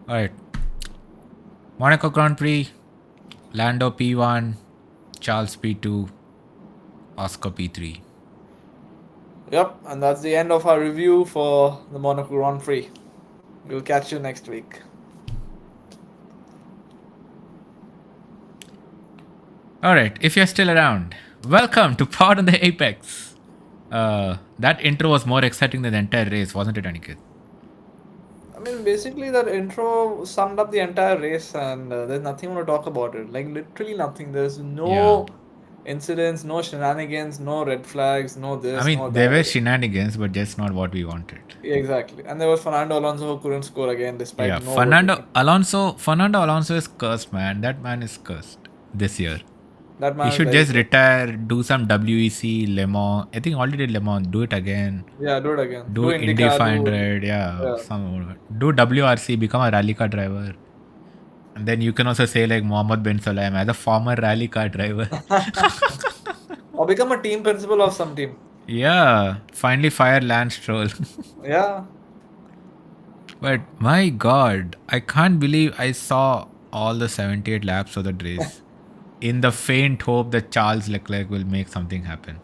Alright. Monaco Grand Prix, Lando P1, Charles P2, Oscar P3. Yep, and that's the end of our review for the Monaco Grand Prix. We'll catch you next week. Alright, if you're still around, welcome to Pod on the Apex. That intro was more exciting than the entire race, wasn't it, Aniket? I mean, basically, that intro summed up the entire race, and there's nothing more to talk about it. Like, literally nothing. There's Yeah. no incidents, no shenanigans, no red flags, no I this, mean, no there were that. shenanigans, but just not what we wanted. Yeah, exactly. And there was Fernando Alonso who couldn't score again despite Yeah, nobody. Fernando Alonso is cursed, man. That man is cursed this year. That He man is should very just good. retire, do some WEC, Le Mans. I think already did Le Mans. Do it again. Yeah, do it again. Do Do Indy Indica, do. 500. Yeah, Yeah. some do WRC. Become a rally car driver. And then you can also say like Mohammed bin Sulaim as a former rally car driver. Or become a team principal of some team. Yeah, finally fire Lance Stroll. Yeah. But my God, I can't believe I saw all the 78 laps of the race in the faint hope that Charles Leclerc will make something happen.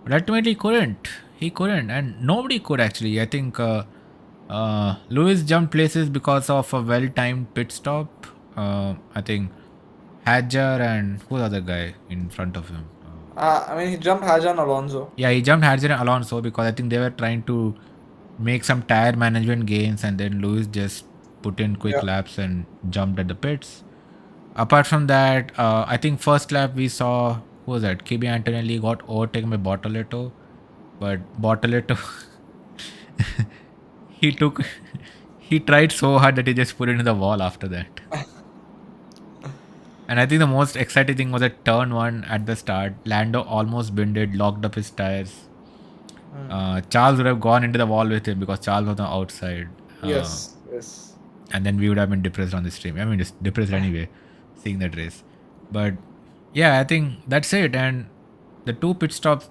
But ultimately, he couldn't. He couldn't, and nobody could actually. I think Lewis jumped places because of a well-timed pit stop. I think Hadjar and who's the other guy in front of him? I mean, he jumped Hajan Alonso. Yeah, he jumped Hadjar and Alonso because I think they were trying to make some tire management gains, and then Lewis just put in quick Yeah. laps and jumped at the pits. Apart from that, I think first lap we saw who was that? Kimi Antonelli got overtaken by Bortoleto, but Bortoleto he took he tried so hard that he just put it in the wall after that. And I think the most exciting thing was at turn one at the start. Lando almost bended, locked up his tires. Charles would have gone into the wall with him because Charles was on the outside. Yes. Yes. And then we would have been depressed on the stream. I mean, just depressed anyway, seeing that race. But yeah, I think that's it. And the two pit stops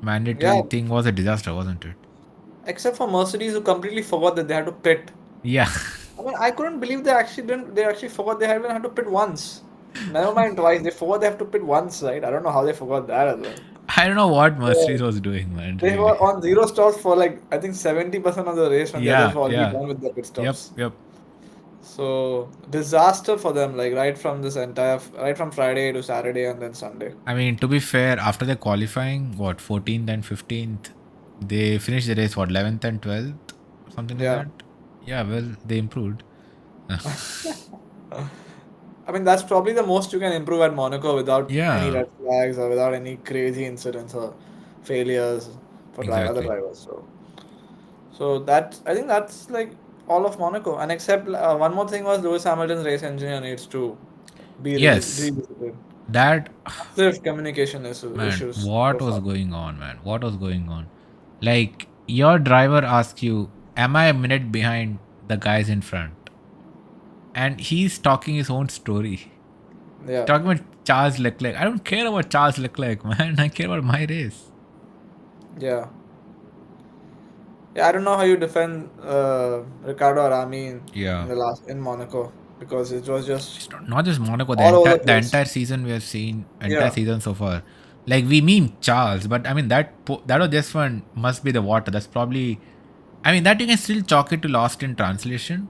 mandatory Yeah. thing was a disaster, wasn't it? Except for Mercedes, who completely forgot that they had to pit. Yeah. I mean, I couldn't believe they actually didn't. They actually forgot they even had to pit once. Never mind twice. They forgot they have to pit once, right? I don't know how they forgot that as well. I don't know what Mercedes So was doing, man, they really. were on zero stops for like I think 70% of the race when the others Yeah, were already yeah. done with their pit Yep, stops. yep. So disaster for them, like right from Friday to Saturday and then Sunday. I mean, to be fair, after the qualifying, what, 14th and 15th, they finished the race, what, 11th and 12th? Something like Yeah. that? Yeah, well, they improved. I mean, that's probably the most you can improve at Monaco without any Yeah, red flags or without any crazy incidents or failures for other exactly. drivers. So that I think that's like all of Monaco. And except one more thing was Lewis Hamilton's race engineer needs to be Yes, revisited. that, Massive communication man, issues what so was far. going on, man? What was going on? Like, your driver asks you, am I a minute behind the guys in front? And he's talking his own story. Yeah, Talking about Charles Leclerc. I don't care about Charles Leclerc, man. I care about my race. yeah, yeah. I don't know how you defend Ricardo Arami in Yeah. the last in Monaco because it was just It's not just Monaco, all over the the place. entire season we have seen, entire Yeah, season so far. Like, we mean Charles, but I mean, that was just one, must be the water. That's probably, I mean, that you can still chalk it to lost in translation.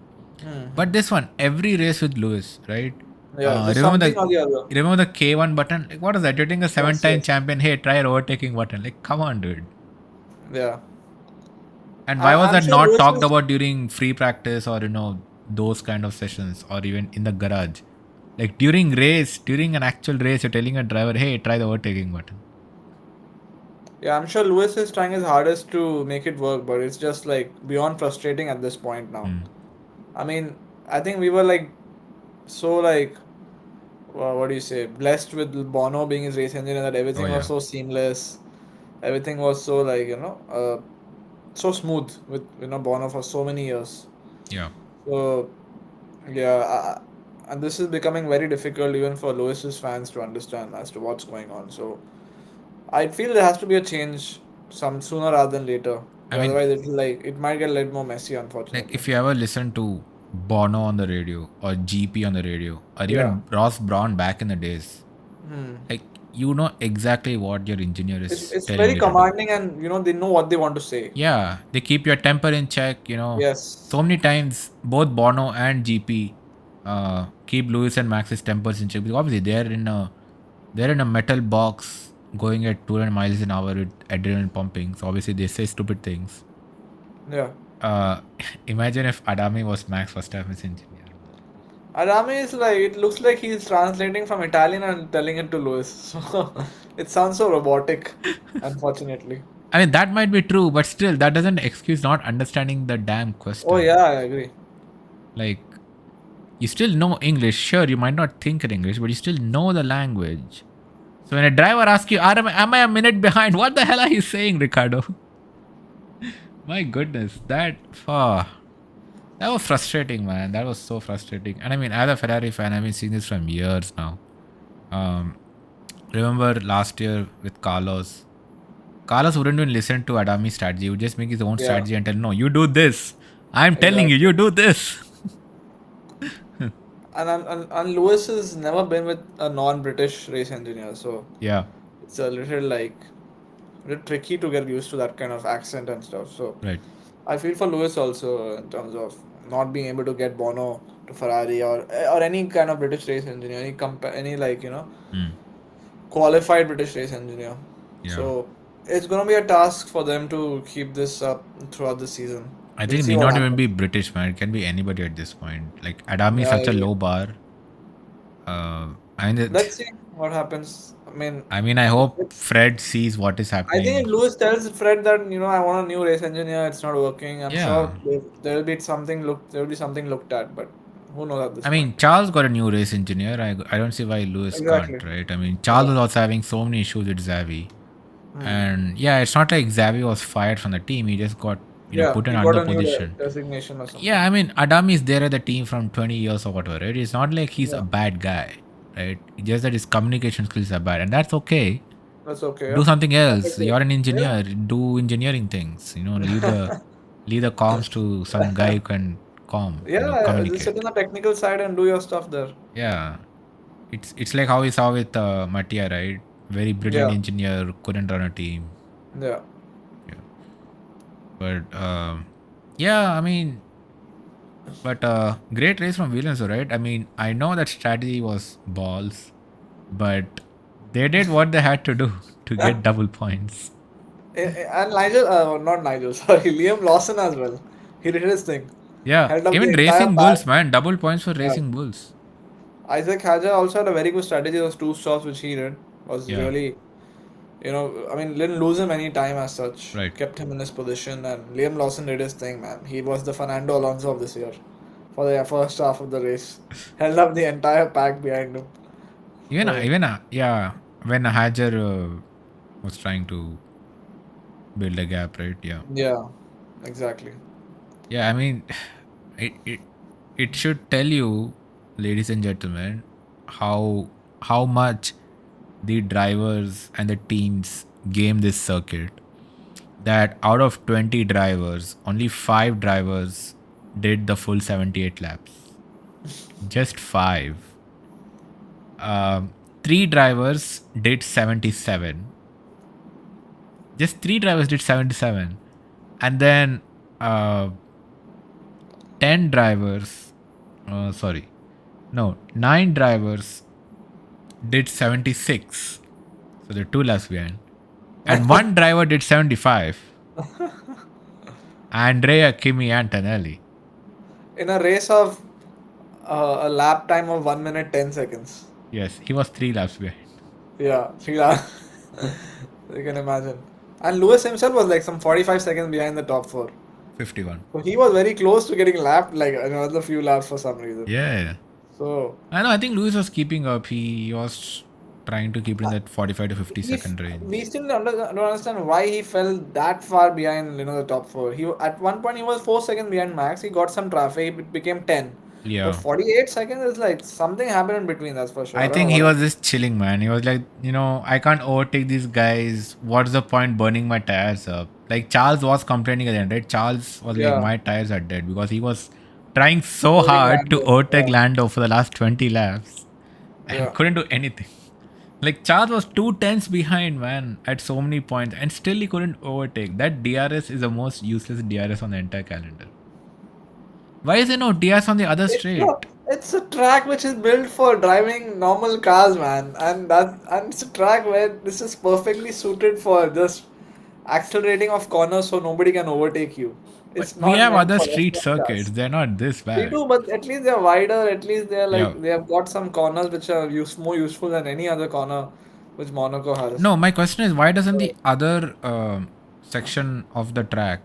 But this one, every race with Lewis, right? yeah. Just Remember something or the other. the K1 button? Like, what is that? You're taking a Yes, seven-time yes. champion. Hey, try an overtaking button. Like, come on, dude. Yeah. And why was I'm that sure not Lewis talked is. about during free practice or those kind of sessions or even in the garage? Like during an actual race, you're telling a driver, "Hey, try the overtaking button." Yeah, I'm sure Lewis is trying his hardest to make it work, but it's just like beyond frustrating at this point now. Hmm. I mean, I think we were like so like what do you say, blessed with Bono being his race engineer that Oh everything was yeah, so seamless, everything was so like so smooth with Bono for so many years. yeah. So yeah, and this is becoming very difficult even for Lewis's fans to understand as to what's going on. So I feel there has to be a change some sooner rather than later. I Because mean, otherwise it might get a little more messy like unfortunately. if you ever listen to Bono on the radio or GP on the radio or Yeah. even Ross Brawn back in the days. Hmm. Like you know exactly what your engineer is It's telling very you to do. commanding, and they know what they want to say. Yeah, they keep your temper in check. Yes. So many times both Bono and GP keep Lewis and Max's tempers in check because obviously they're in a metal box going at 200 miles an hour with adrenaline pumping. So obviously they say stupid things. Yeah. Uh, Imagine if Adami was Max Verstappen's engineer. Adami is like, it looks like he's translating from Italian and telling it to Lewis. So it sounds so robotic, unfortunately. I mean, that might be true, but still, that doesn't excuse not understanding the damn Oh question. yeah, I agree. Like, you still know English. Sure, you might not think in English, but you still know the language. So when a driver asks you, am I a minute behind? What the hell are you saying, Ricardo? My goodness, that was frustrating, man. That was so frustrating. And I mean, as a Ferrari fan, I've been seeing this from years now. Um, Remember last year with Carlos? Carlos wouldn't even listen to Adami's strategy. He would just make his own Yeah, strategy and tell, no, you do this. I'm telling you, exactly. you do this. And Lewis has never been with a non-British race engineer, so Yeah, it's a little tricky to get used to that kind of accent and stuff. So right. I feel for Lewis also in terms of not being able to get Bono to Ferrari or any kind of British race engineer, any like Hmm. qualified British race engineer. Yeah. So it's gonna be a task for them to keep this up throughout the season. I We'll think it see need what not even happens. be British, man. It can be anybody at this point. Like, Adami is Yeah, I such a agree. low bar. I mean, Let's see what happens. I mean, I hope Fred sees what is I think if happening. Lewis tells Fred that I want a new race engineer, it's not working. I'm sure Yeah. there will be something looked at, but who knows at this I point? mean, Charles got a new race engineer. I don't see why Lewis Exactly. can't, right? I mean, Charles Yeah. was also having so many issues with Xavi. Hmm. And yeah, it's not like Xavi was fired from the team. He just got, Yeah, put in he got under a new position. designation or something. Yeah, I mean, Adami is there at the team from 20 years or whatever, right? It's not like he's a Yeah, bad guy, right? It's just that his communication skills are bad. And that's okay. that's okay. Do Yeah, something that's else. okay. You're an engineer. Yeah. Do engineering things. Leave the comms to some guy who can Yeah, just sit communicate. on the technical side and do your stuff there. Yeah. It's like how we saw with Mattia, right? Very brilliant Yeah, engineer, couldn't run a team. yeah. Yeah. But yeah, I mean, but great race from Williams, though, right? I mean, I know that strategy was balls, but they did what they had to do to get double points. And Nigel, not Nigel, sorry, Liam Lawson as well. He did his thing. Yeah, Held up the even entire Racing pack. Bulls, man, double points for Yeah. Racing Bulls. Isaac Hajar also had a very good strategy. Those two stops which he did was Yeah, really, didn't lose him any time as such. right. Kept him in his position, and Liam Lawson did his thing, man. He was the Fernando Alonso of this year for the first half of the race. Held up the entire pack behind him. So, Yeah, when Hajar was trying to build a gap, right? Yeah, yeah, exactly. yeah. I mean, it it it should tell you, ladies and gentlemen, how much the drivers and the teams game this circuit. That out of 20 drivers, only 5 drivers did the full 78 laps. Just 5. 3 drivers did 77. Just 3 drivers did 77. And then uh, 10 drivers, sorry, no, 9 drivers did 76. So they're 2 laps behind. And one driver did 75. Andrea Kimi Antonelli. In a race of a lap time of 1 minute 10 seconds. Yes, he was 3 laps behind. Yeah, yeah. You can imagine. And Lewis himself was like some 45 seconds behind the top four. 51. So he was very close to getting lapped, like another few laps for some reason. Yeah. So I know. I think Lewis was keeping up. He was trying to keep it in that 45 to 50 he, f- second range. we still don't understand why he fell that far behind, the top four. He at one point he was 4 seconds behind Max. He got some traffic. It became 10. But Yeah. 48 seconds is like something happened in between. That's for sure. I I don't know think what he was happened. just chilling, man. He was like, I can't overtake these guys. What's the point burning my tires up? Like Charles was complaining at the end, right? Charles was like, Yeah. my tires are dead because he was trying so Holding hard to Lando. overtake Yeah. Lando for the last 20 laps and Yeah. couldn't do anything. Like Charles was 2 tenths behind, man, at so many points, and still he couldn't overtake. That DRS is the most useless DRS on the entire calendar. Why is there no DRS on the other straight? It's a track which is built for driving normal cars, man, and it's a track where this is perfectly suited for just accelerating off corners so nobody can overtake you. But It's we not have meant other for street F1 circuits. cars. They're not this We bad. do, but at least they're wider. At least they're Yeah. like they have got some corners which are more useful than any other corner which Monaco has. No, my question is why doesn't So, the other section of the track,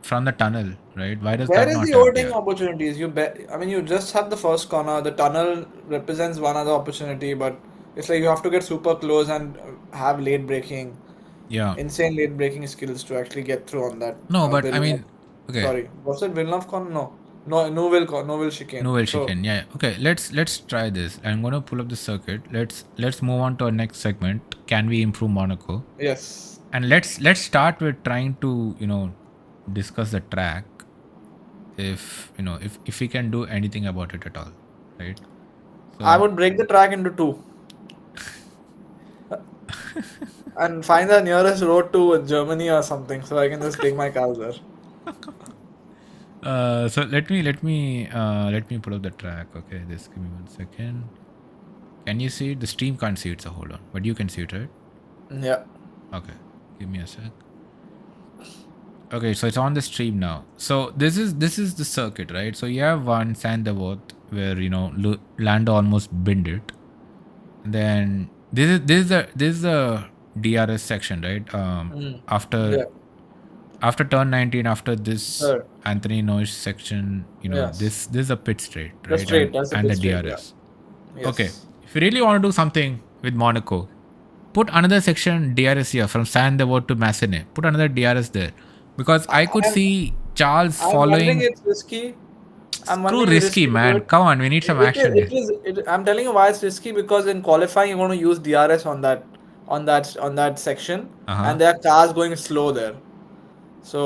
from the tunnel, right? Why does where that is not the have overtaking DRS? opportunities? I mean, you just have the first corner. The tunnel represents one other opportunity, but it's like you have to get super close and have late braking, Yeah. insane late braking skills to actually get through on that. No, but I Villeneuve. mean, okay. Sorry, was it Villeneuve corner? No, Nouvelle chicane. Novel So chicken. Yeah. Okay. Let's try this. I'm gonna pull up the circuit. Let's move on to our next segment. Can we improve Monaco? yes, And let's start with trying to discuss the track. If we can do anything about it at all, right? I So would break the track into two and find the nearest road to Germany or something, so I can just take my cars there. so let me pull up the track. Okay, just give me 1 second. Can you see it? The stream can't see it, so hold on. But you can see it, right? Yeah. Okay, give me a sec. Okay, so it's on the stream now. So this is the circuit, right? So you have one Sandavoort where Lando almost binned it. And then this is the DRS section, right? Mm. After Yeah. after turn 19, after this Third. Anthony Noise section, Yes. this is a pit straight, The right? straight. And That's the and pit the straight. Yeah. DRS. Okay, Yes. if you really want to do something with Monaco, put another section DRS here from Sandavoort to Massenet. Put another DRS there, because I could I'm see Charles I'm wondering following. it's risky. I'm Screw wondering it's risky, risky to do man. it. Come on, we need some action here. I'm telling you why it's risky because in qualifying you're going to use DRS on that section, Uh huh. and there are cars going slow there. So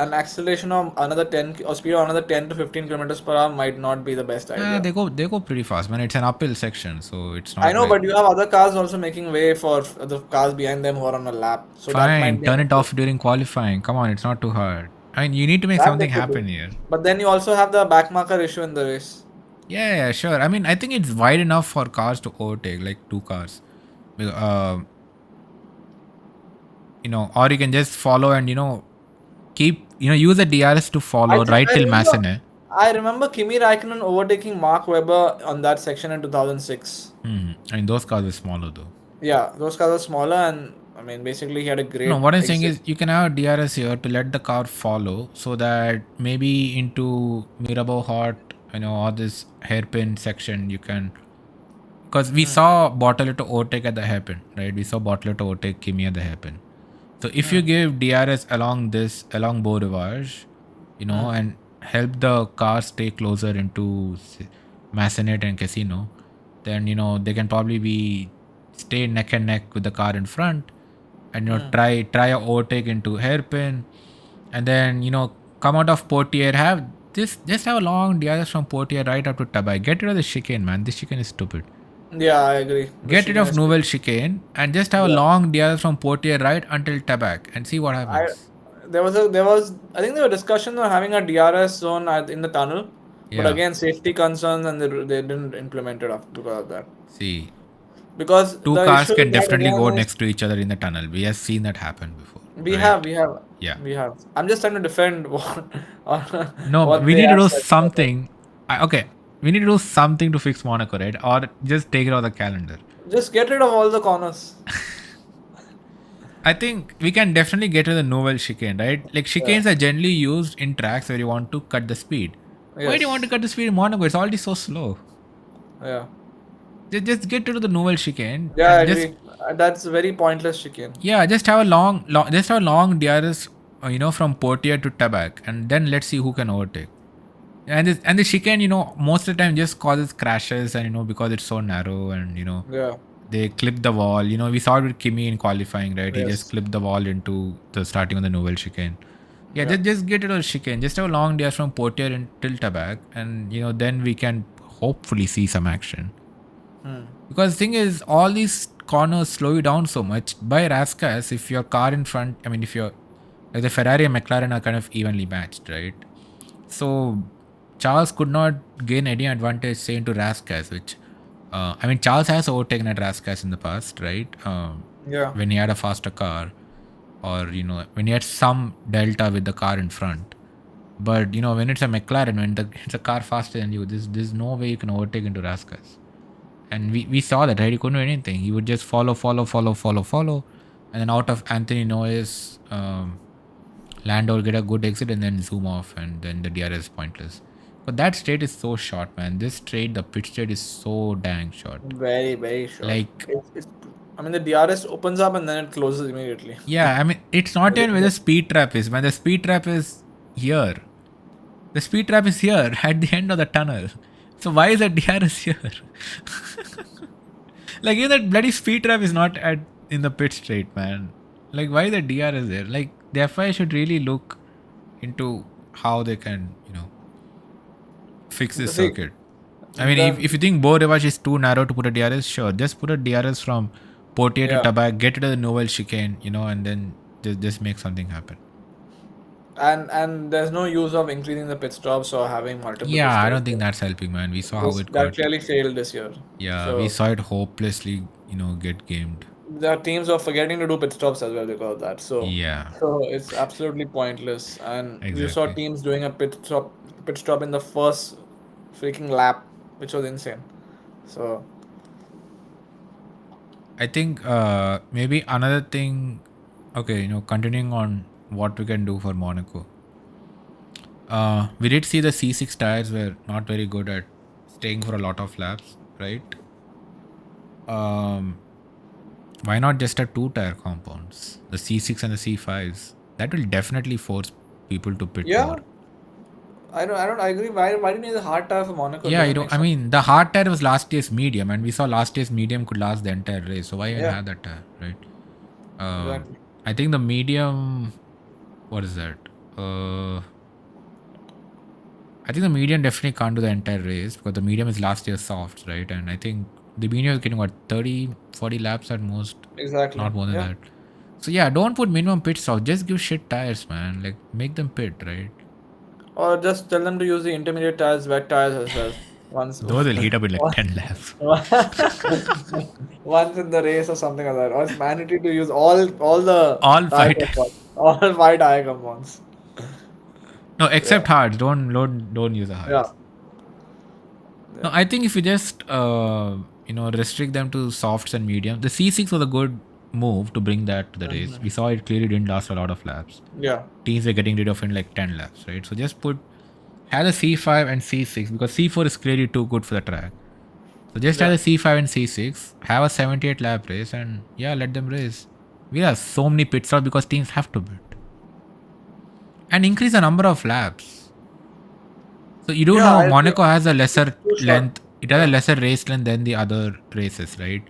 an acceleration of another 10 or speed of another 10 to 15 kilometers per hour might not be the best idea. They go pretty fast, man. It's an uphill section, so it's I not know, like but you have other cars also making way for the cars behind them who are on a lap. So that might fine. be an Turn it issue. off during qualifying. Come on, it's not too hard. I mean, you need to make That they something could happen do. here. But then you also have the backmarker issue in the race. Yeah, sure. I mean, I think it's wide enough for cars to overtake, like two cars. Uh, or you can just follow and keep use the DRS to I follow think right till Massenet. I remember Kimi Raikkonen overtaking Mark Webber on that section in 2006. I mean, those cars are smaller though. Yeah, those cars are smaller, and I mean basically he had a No, great what I'm saying exit. is you can have a DRS here to let the car follow, so that maybe into Mirabeau Hot, or this hairpin section you can, because we Hmm. saw Bortoleto overtake at the hairpin, right? We saw Bortoleto overtake Kimi at the hairpin. So if you Hmm. give DRS along Beau Rivage, Hmm. and help the car stay closer into Massenet and Casino, then they can probably be stay neck and neck with the car in front, and Hmm. try a overtake into hairpin, and then come out of Portier, have this just have a long DRS from Portier right up to Tabai. Get rid of the chicane, man. This chicane is stupid. Yeah, I agree. The Get rid chicane of is Nouvelle chicane and just have a yeah. long DRS from Portier right until Tabac and see what I happens. there was I think there were discussions on having a DRS zone in the tunnel, but Yeah. again safety concerns and they didn't implement it because of that. See, Because two the cars issue can with that definitely go again is next to each other in the tunnel. We have seen that happen before, we right? have we have Yeah. we have. I'm just trying to defend No, what we they need to have do said. something. Okay, we need to do something to fix Monaco, right? Or just take it off the calendar. Just get rid of all the corners. I think we can definitely get to the novel chicane, right? Like Yeah. chicanes are generally used in tracks where you want to cut the speed. Why do you want to Yes. cut the speed in Monaco? It's already so slow. Yeah. Just get to the novel chicane Yeah, I and just, agree. That's very pointless chicane. yeah, just have a just have a long DRS, from Portier to Tabac, and then let's see who can overtake. And the chicane, most of the time just causes crashes, and because it's so narrow, and Yeah. they clip the wall. We saw it with Kimi in qualifying, right? He just Yes. clipped the wall into the starting on the novel chicane. Yeah, Yeah. just get it on chicane. Just have a long dash from Portier until Tabak, and then we can hopefully see some action. Hmm. Because the thing is, all these corners slow you down so much. By Rascas, if your car in front, I mean, if you're like the Ferrari and McLaren are kind of evenly matched, right? So Charles could not gain any advantage, say, into Rascas, which I mean, Charles has overtaken at Rascas in the past, right? Yeah. When he had a faster car, or when he had some delta with the car in front. But when it's a McLaren, when it's a car faster than you, there's no way you can overtake into Rascas. And we saw that, right? He couldn't do anything. He would just follow, and then out of Anthony Noyes, Lando will get a good exit and then zoom off, and then the DRS is pointless. But that straight is so short, man. This straight, the pit straight is so dang short. Very, very short. Like, I mean, the DRS opens up and then it closes immediately. yeah, I mean, it's not even where Very the speed trap is, man. The speed trap is here. The speed trap is here at the end of the tunnel. So why is the DRS here? Like, even that bloody speed trap is not at in the pit straight, man. Like, why the DRS there? Like, the FIA should really look into how they can, fix this See, circuit. I mean, the if you think Bo Rivage is too narrow to put a DRS, sure, just put a DRS from Portier to yeah, Tabak, get it to the Novel chicane, and then just make something happen. and there's no use of increasing the pit stops or having multiple pit Yeah, I stops. don't think that's helping, man. We saw how This it that got. clearly failed this year. Yeah, we So saw it hopelessly, get gamed. the teams are forgetting to do pit stops as well because of that. Yeah, So it's absolutely pointless. And you saw exactly. teams doing a pit stop in the first freaking lap, which was insane. So I think maybe another thing. Okay, continuing on what we can do for Monaco. We did see the C6 tires were not very good at staying for a lot of laps, right? Um, why not just have two tire compounds, the C6 and the C5s? That will definitely force people to pit yeah, more. I agree. Why do you need a hard tire for Monaco? It Yeah, doesn't make I sense. mean, the hard tire was last year's medium, and we saw last year's medium could last the entire race. So why even Yeah, have that tire, right? exactly. I think the medium. What is that? Uh, I think the medium definitely can't do the entire race because the medium is last year's softs, right? And I think the medium is getting what 30, 40 laps at most, Exactly. not more than Yeah. that. So yeah, don't put minimum pit stop. Just give shit tires, man. Like make them pit, right? Or just tell them to use the intermediate tires, wet tires as well. Once, Those will heat up in like 10 laps. once in the race or something like that. Or it's mandatory to use all the All tire fight. compounds, all five tire compounds. No, Yeah, except hards. Don't use the yeah, hards. No, yeah. I think if you just restrict them to softs and medium, the C6 was a good move to bring that to the race. We Mhm. saw it clearly didn't last a lot of laps. Yeah, Teams were getting rid of in like 10 laps, right? So just have the C5 and C6 because C4 is clearly too good for the track. So just have yeah. the C5 and C6, have a 78 lap race, and yeah, let them race. We have so many pit stops because teams have to pit. And increase the number of laps. So you do Yeah, know I agree. Monaco has a It's lesser too short. length. It has a Yeah, lesser race length than the other races, right?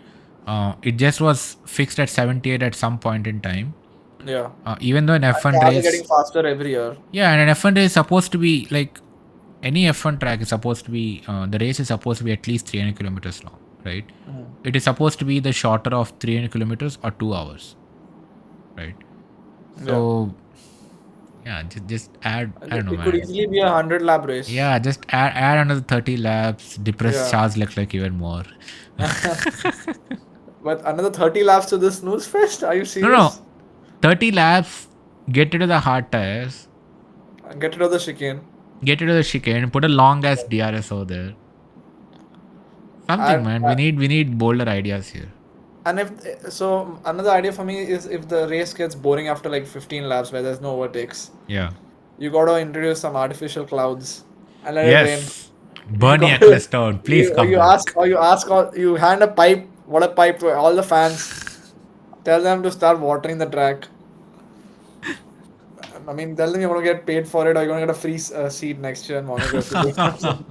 It just was fixed at 78 at some point in time. yeah. Even though an And F1 cars are getting race, faster every year. yeah, and an F1 race is supposed to be like any F1 track is supposed to be, the race is supposed to be at least 300 kilometers long, right? Mhm. It is supposed to be the shorter of 300 kilometers or 2 hours, right? Yeah. So, yeah, just add, I don't know, It could man. easily be a 100 lap race. Yeah, just add another 30 laps, depress Yeah. Charles Leclerc even more. But another 30 laps to this snooze fest? Are you No, no, serious? 30 laps, get rid of the hard tires, Get rid of the chicane. get rid of the chicane, put a long ass DRS over there. Something, And man. We need bolder ideas here. and if so, another idea for me is if the race gets boring after like 15 laps where there's no overtakes, Yeah. you gotta introduce some artificial clouds and let it rain. Yes. You Bernie got Ecclestone, please come back. you ask you hand a pipe, water pipe to all the fans. Tell them to start watering the track. I mean, tell them you're gonna get paid for it, or you're gonna get a free seat next year in Monaco if you do something.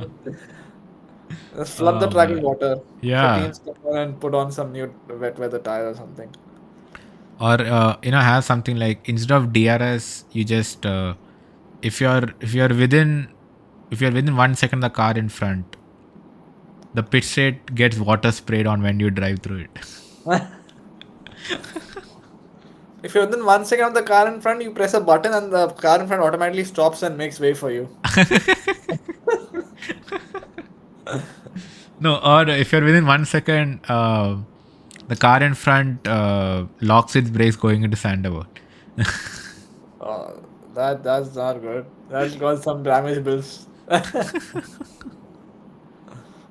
Just flood the Oh track with man. water so Yeah. teams can go and put on some new wet weather tire or something. Or have something like, instead of DRS, you just if you're within 1 second the car in front, the pit straight gets water sprayed on when you drive through it. If you're within 1 second of the car in front, you press a button and the car in front automatically stops and makes way for you. No, or if you're within 1 second, the car in front locks its brakes going into Sandoval. Uh, that's not good. That's got some damage bills.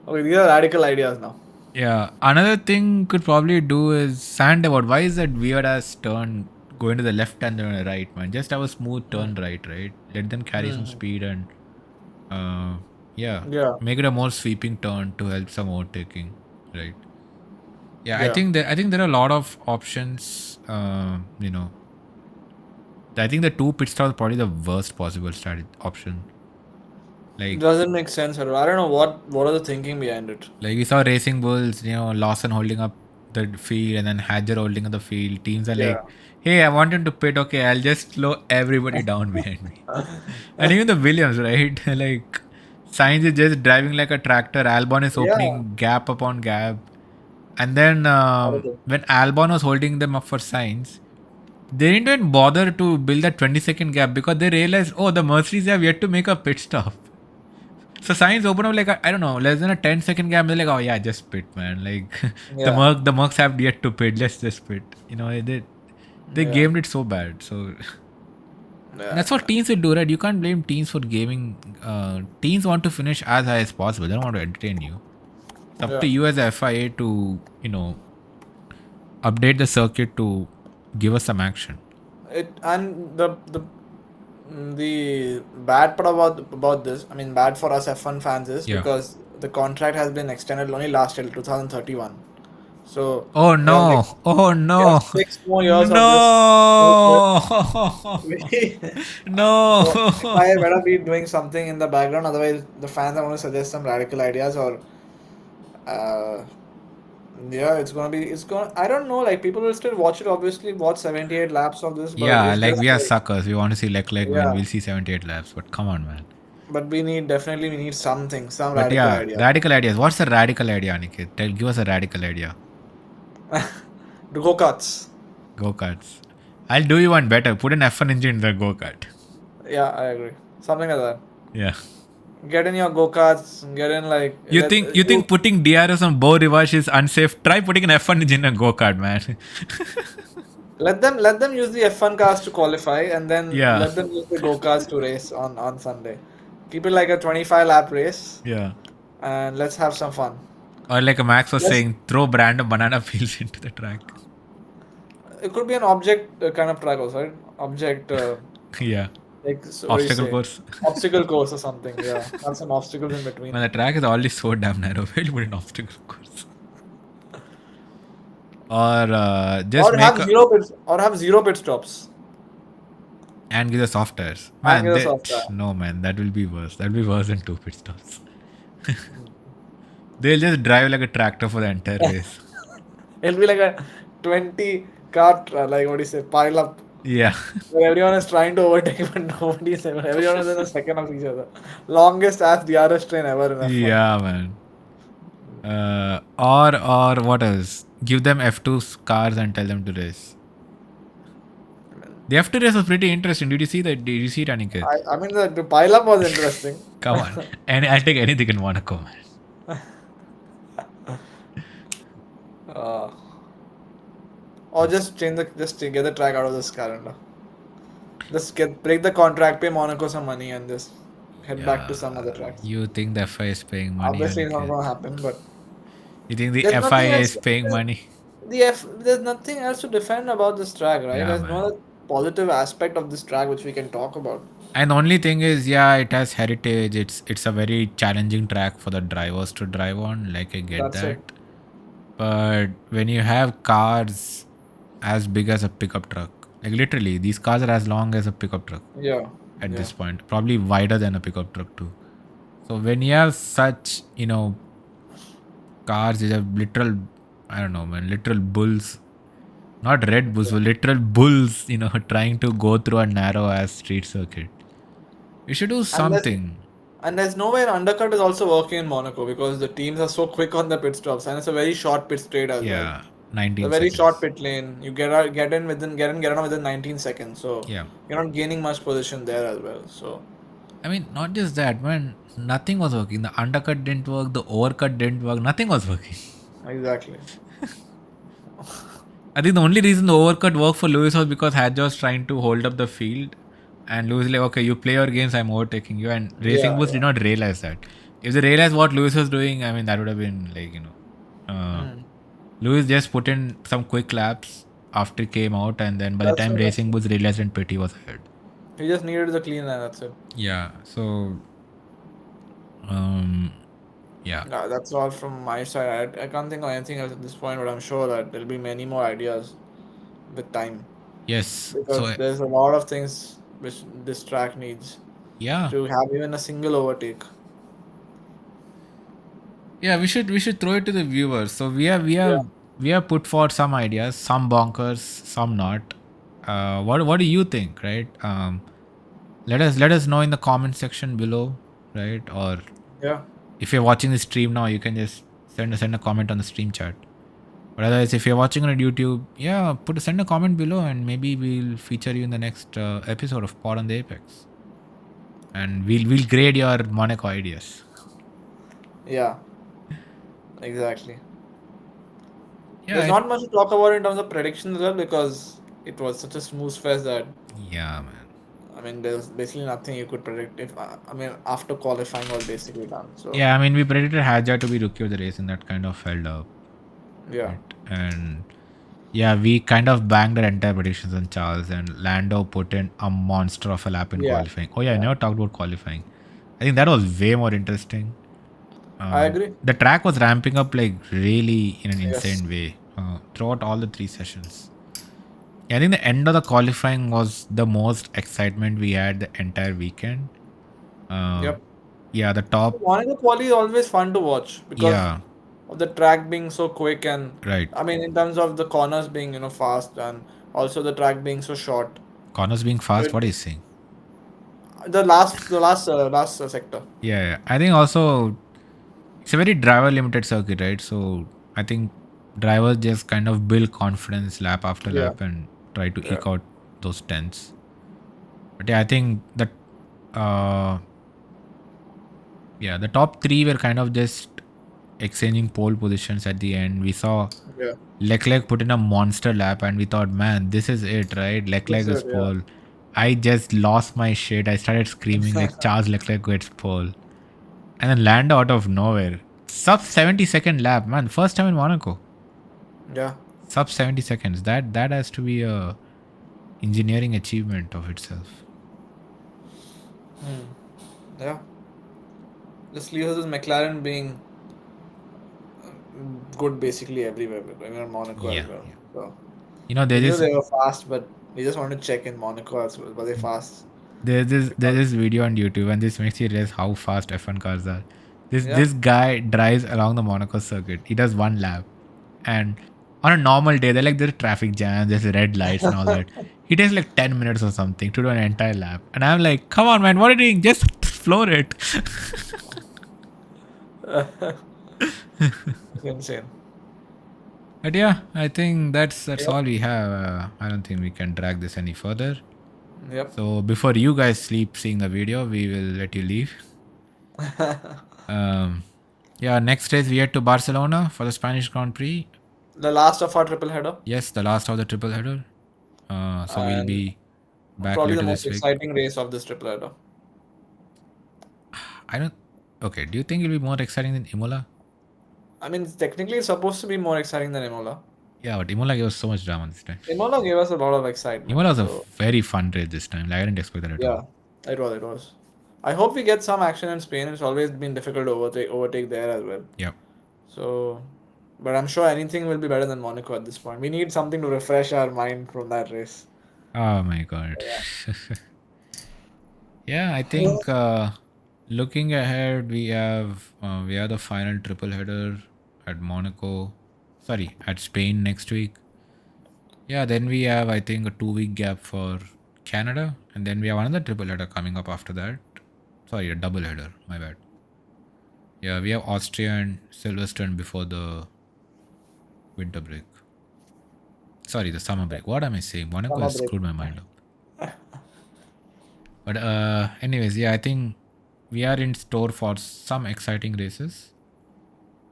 Okay, these are radical ideas now. Yeah, another thing could probably do is Sandoval. Why is that weird ass turn going to the left and then the right, man? Just have a smooth turn right? Let them carry some Hmm. speed and uh, yeah, Yeah, make it a more sweeping turn to help some overtaking, right? Yeah, I yeah. think there are a lot of options. I think the two pit stops are probably the worst possible strategy option. Like Doesn't make sense at all. I don't know what are the thinking behind it. we saw Racing Bulls, Lawson holding up the field and then Hadger holding up the field. Teams are Yeah. like, hey, I want him to pit. Okay, I'll just slow everybody down behind me. And even the Williams, right? Like Sainz is just driving like a tractor. Albon is Yeah. opening gap upon gap. And then Horrible. when Albon was holding them up for Sainz, they didn't even bother to build that 20-second gap because they realized, oh, the Mercedes have yet to make a pit stop. So Sainz open up like I don't know, less than a 10-second gap. They're like, oh yeah, just pit, man. Like Yeah. The Mercs have yet to pit. Let's just pit. They Yeah. gamed it so bad. So and Yeah. that's what teams will do, right? You can't blame teams for gaming. Teams want to finish as high as possible. They don't want to entertain you. It's up to Yeah. you as a FIA to update the circuit to give us some action. It and the bad part about this, I mean, bad for us F1 fans is Yeah. because the contract has been extended only last till 2031. So Oh we have like no! Oh we have no! 6 more years of this. No! So No! I better be doing something in the background, otherwise the fans are going to suggest some radical ideas or uh, yeah, it's gonna I don't know, like people will still watch it, obviously watch 78 laps of this, but Yeah, it's like just we are like suckers. We want to see Leclerc win. yeah, We'll see 78 laps. But come on, man. but we need something, some But radical yeah, idea. radical ideas. What's a radical idea, Aniket? Give us a radical idea. The go-karts. Go karts. I'll do you one better. Put an F1 engine in the go kart. Yeah, I agree. Something like that. Yeah. Get in your go-karts, get in like You think you think putting DRS on Bo Rivage is unsafe? Try putting an F1 engine in a go kart, man. let them use the F1 cars to qualify and then Yeah. let them use the go-karts to race on Sunday. Keep it like a 25 lap race Yeah. and let's have some fun. Or like a Max was Let's saying, throw random banana peels into the track. It could be an object kind of track also, right? Object Yeah. like so what do you Obstacle say? course. Obstacle course or something. Yeah, have some obstacles in between. Man, the track is already so damn narrow. Where you put an obstacle course? Or just Or make have a zero pit stops and give the soft tires. and Man, get a soft tire. no man, that will be worse. That will be worse than two pit stops. They'll just drive like a tractor for the entire race. It'll be like a 20 car like what do you say pile up Yeah. where everyone is trying to overtake but nobody is able. Everyone is in a second of each other. Longest as DRS train ever in F1. Yeah, man. Or what else? Give them F2 cars and tell them to race. The F2 race was pretty interesting. Did you see that? Did you see it, Aniket? I mean the pile up was interesting. Come on. And I'll take anything in Monaco, man. uh, or just get the track out of this calendar. Just break the contract, pay Monaco some money, and just head back to some other Yeah. tracks. You think the FIA is paying money, Obviously, it's not Aniket? gonna happen, but You think the there's nothing FIA else. is paying money? There's nothing else to defend about this track, right? Yeah, There's no man. other positive aspect of this track which we can talk about. And the only thing is, yeah, it has heritage. It's a very challenging track for the drivers to drive on. Like I get That's it. that, but when you have cars as big as a pickup truck, like literally, these cars are as long as a pickup truck Yeah, at yeah, this point, probably wider than a pickup truck too. So when you have such, cars, you have literal, I don't know, man, literal bulls Not Red Bulls, but literal bulls, trying to go through a narrow ass street circuit. We should do And there's something. and there's no way an undercut is also working in Monaco because the teams are so quick on the pit stops and it's a very short pit straight as well. Yeah, A 19 very short seconds. pit lane. You get on within 19 seconds. So Yeah. you're not gaining much position there as well. So I mean, not just that, man. Nothing was working. The undercut didn't work. The overcut didn't work. Nothing was working. exactly. I think the only reason the overcut worked for Lewis was because Hadja was trying to hold up the field. And Lewis was like, okay, you play your games, I'm overtaking you. And Racing Yeah, Bulls did yeah. not realize that. If they realized what Lewis was doing, I mean, that would have been like, Hmm. Lewis just put in some quick laps after he came out. And then by the That's time it. That's Racing it. Bulls realized and Petty was ahead. He just needed the clean line. That's it. Yeah. So, um, yeah. No, that's all from my side. I can't think of anything else at this point, but I'm sure that there'll be many more ideas with time Yes. So, because there's a lot of things which this track needs yeah. to have even a single overtake. Yeah, we should throw it to the viewers. So Yeah, we have put forward some ideas, some bonkers, some not. What do you think, right? Let us know in the comment section below, right? Or yeah, if you're watching the stream now, you can just send a comment on the stream chat. But otherwise, if you're watching on YouTube, yeah, send a comment below, and maybe we'll feature you in the next episode of Pod on the Apex, and we'll grade your Monaco ideas. yeah, exactly. Yeah, There's not much to talk about in terms of predictions as well because it was such a smooth fest that yeah, man. I mean there's basically nothing you could predict if I mean after qualifying was basically done. So Yeah, I mean, we predicted Hadja to be rookie of the race, and that kind of held up, yeah, right? And yeah, we kind of banged our entire predictions on Charles, and Lando put in a monster of a lap in yeah, qualifying. Oh yeah, I yeah. never talked about qualifying. I think that was way more interesting. I agree. The track was ramping up like really in an Yes. insane way throughout all the three sessions. I think the end of the qualifying was the most excitement we had the entire weekend. Um, Yep. yeah, the top. Monaco quali is always fun to watch because Yeah, of the track being so quick and right. I mean in terms of the corners being fast and also the track being so short. Connors being So fast. What is saying? the last sector. Yeah, yeah. I think also it's a very driver limited circuit, right? So I think drivers just kind of build confidence lap after Yeah. lap and try to Yeah. eke out those tenths. But yeah, I think that uh yeah, the top three were kind of just exchanging pole positions at the end. We saw Yeah. Leclerc put in a monster lap and we thought, man, this is it, right? Leclerc That's is it. Yeah. pole. I just lost my shit. I started screaming like Charles Leclerc gets pole. And then land out of nowhere. Sub 70-second lap, man. First time in Monaco. Yeah. Sub 70 seconds. That has to be a engineering achievement of itself. Hmm. Yeah. Just leaves this McLaren being good basically everywhere, even Monaco as Yeah, well. yeah. So we There's knew this they were fast, but we just wanted to check in Monaco as well. Were they fast? there's Because this video on YouTube, and this makes you realize how fast F1 cars are. This yeah, this guy drives along the Monaco circuit. He does one lap, and on a normal day, there's traffic jam, there's red lights and all that. He takes like 10 minutes or something to do an entire lap, and I'm like, come on, man, what are you doing? Just floor it. it's insane. But yeah, I think that's Yep. all we have. I don't think we can drag this any further. Yep. So before you guys sleep seeing the video, we will let you leave. Um, yeah, next race we head to Barcelona for the Spanish Grand Prix. The last of our triple header, Yes, the last of the triple header. So we'll and be back probably the later most this week. exciting race of this triple header. I don't. Okay, do you think it'll be more exciting than Imola? I mean, technically, it's supposed to be more exciting than Imola. Yeah, but Imola gave us so much drama this time. Imola gave us a lot of excitement. Imola was a So very fun race this time. Like, I didn't expect that at all. yeah, it was. It was. I hope we get some action in Spain. It's always been difficult to overtake there as well. Yeah. So, but I'm sure anything will be better than Monaco at this point. We need something to refresh our mind from that race. Oh my god. Yeah. Yeah, I think looking ahead, we have the final triple header at Monaco. Sorry, at Spain next week. Yeah, then we have, I think, a 2 week gap for Canada, and then we have another triple header coming up after that. Sorry, a double header. My bad. Yeah, we have Austria and Silverstone before the winter break. Sorry, the summer break. What am I saying? Monaco Summer has break. screwed my mind up. But anyways, yeah, I think we are in store for some exciting races.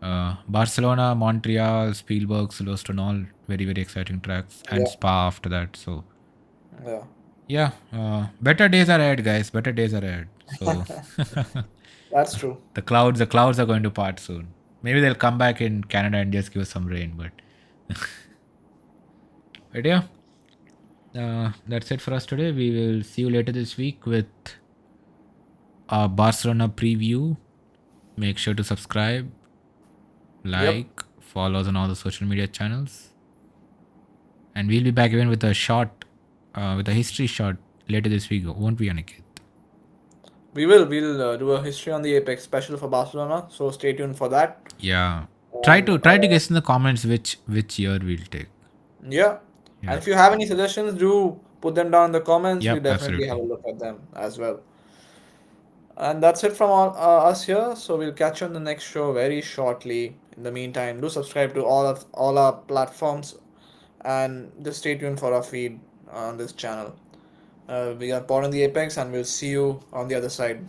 Barcelona, Montreal, Spielberg, Silverstone, all very very exciting tracks, and Yeah, Spa after that. So yeah. yeah, better days are ahead, guys. Better days are ahead. So That's true. the clouds are going to part soon. Maybe they'll come back in Canada and just give us some rain. But yeah, that's it for us today. We will see you later this week with a Barcelona preview. Make sure to subscribe, Yep. like, follow us on all the social media channels, and we'll be back even with a short, with a history shot later this week. Won't we, Aniket? We'll do a history on the Apex special for Barcelona, so stay tuned for that. Yeah. Try And to try to guess in the comments which year we'll take. yeah, and Yeah. if you have any suggestions, do put them down in the comments. We Yep. definitely have Absolutely. a look at them as well. And that's it from us here. So we'll catch you on the next show very shortly. In the meantime, do subscribe to all our platforms, and just stay tuned for our feed on this channel. We are part on the Apex, and we'll see you on the other side.